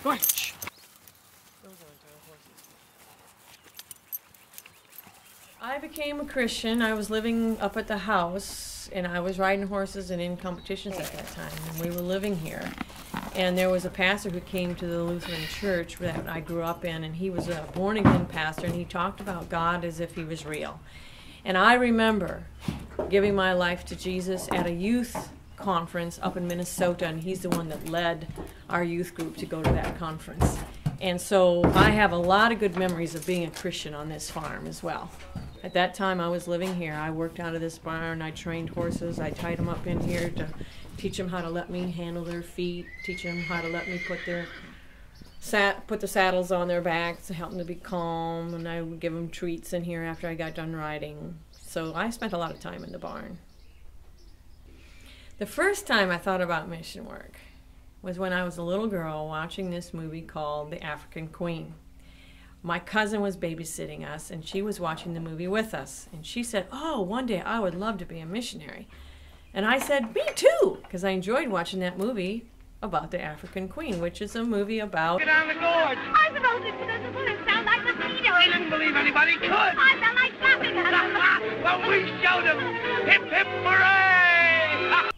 Go ahead. Shh. Those aren't horses. I became a Christian. I was living up at the house, and I was riding horses and in competitions at that time. And we were living here. And there was a pastor who came to the Lutheran church that I grew up in, and he was a born-again pastor, and he talked about God as if he was real. And I remember giving my life to Jesus at a youth conference up in Minnesota, and he's the one that led our youth group to go to that conference. And so I have a lot of good memories of being a Christian on this farm as well. At that time I was living here. I worked out of this barn. I trained horses. I tied them up in here to teach them how to let me handle their feet, teach them how to let me put the saddles on their backs to help them to be calm, and I would give them treats in here after I got done riding. So I spent a lot of time in the barn. The first time I thought about mission work was when I was a little girl watching this movie called The African Queen. My cousin was babysitting us, and she was watching the movie with us. And she said, "Oh, one day I would love to be a missionary." And I said, "Me too," because I enjoyed watching that movie about the African Queen, which is a movie about... Get on the gorge! I suppose it doesn't sound like mosquitoes. I didn't believe anybody could! I felt like slapping at Well, we showed them! Hip, hip, hooray!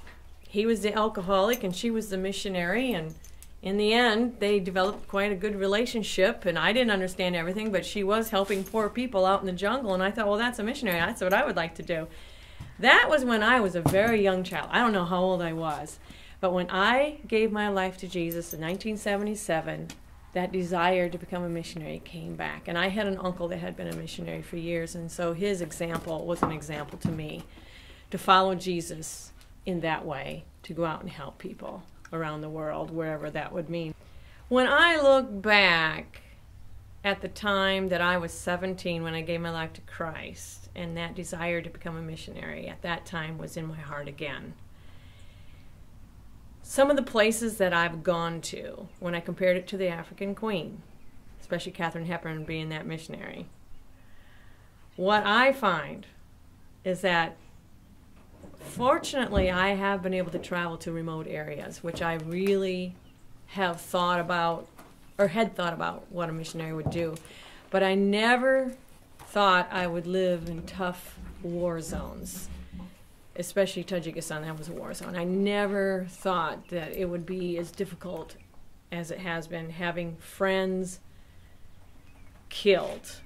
He was the alcoholic and she was the missionary, and in the end they developed quite a good relationship, and I didn't understand everything, but she was helping poor people out in the jungle, and I thought, well, that's a missionary. That's what I would like to do. That was when I was a very young child. I don't know how old I was, but when I gave my life to Jesus in 1977, that desire to become a missionary came back. And I had an uncle that had been a missionary for years, and so his example was an example to me to follow Jesus in that way, to go out and help people around the world, wherever that would mean. When I look back at the time that I was 17 when I gave my life to Christ, and that desire to become a missionary at that time was in my heart again. Some of the places that I've gone to, when I compared it to the African Queen, especially Katharine Hepburn being that missionary, what I find is that fortunately I have been able to travel to remote areas, which I really have thought about, or had thought about what a missionary would do. But I never thought I would live in tough war zones, especially Tajikistan. That was a war zone. I never thought that it would be as difficult as it has been, having friends killed,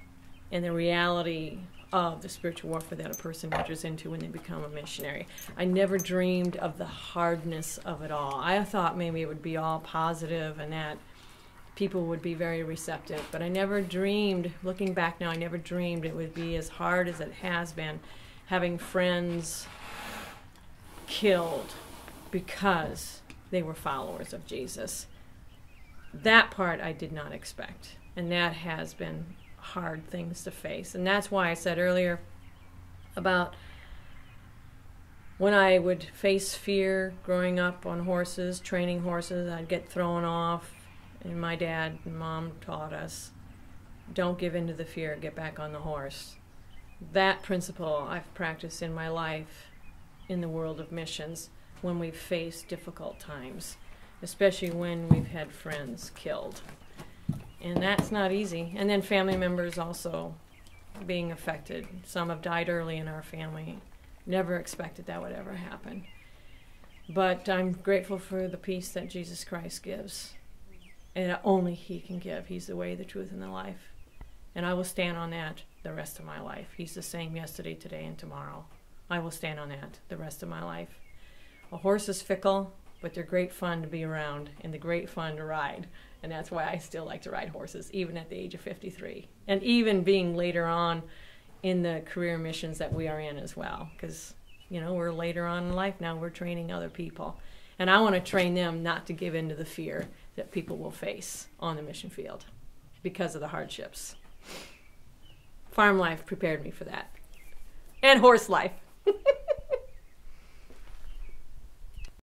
and the reality of the spiritual warfare that a person enters into when they become a missionary. I never dreamed of the hardness of it all. I thought maybe it would be all positive and that people would be very receptive, but I never dreamed, looking back now, I never dreamed it would be as hard as it has been, having friends killed because they were followers of Jesus. That part I did not expect, and that has been hard things to face. And that's why I said earlier about when I would face fear growing up on horses, training horses, I'd get thrown off, and my dad and mom taught us, don't give in to the fear, get back on the horse. That principle I've practiced in my life in the world of missions when we've faced difficult times, especially when we've had friends killed. And that's not easy. And then family members also being affected. Some have died early in our family. Never expected that would ever happen. But I'm grateful for the peace that Jesus Christ gives. And only He can give. He's the way, the truth, and the life. And I will stand on that the rest of my life. He's the same yesterday, today, and tomorrow. I will stand on that the rest of my life. A horse is fickle, but they're great fun to be around, and they're great fun to ride. And that's why I still like to ride horses, even at the age of 53. And even being later on in the career missions that we are in as well. Because, you know, we're later on in life now, we're training other people. And I want to train them not to give in to the fear that people will face on the mission field because of the hardships. Farm life prepared me for that. And horse life.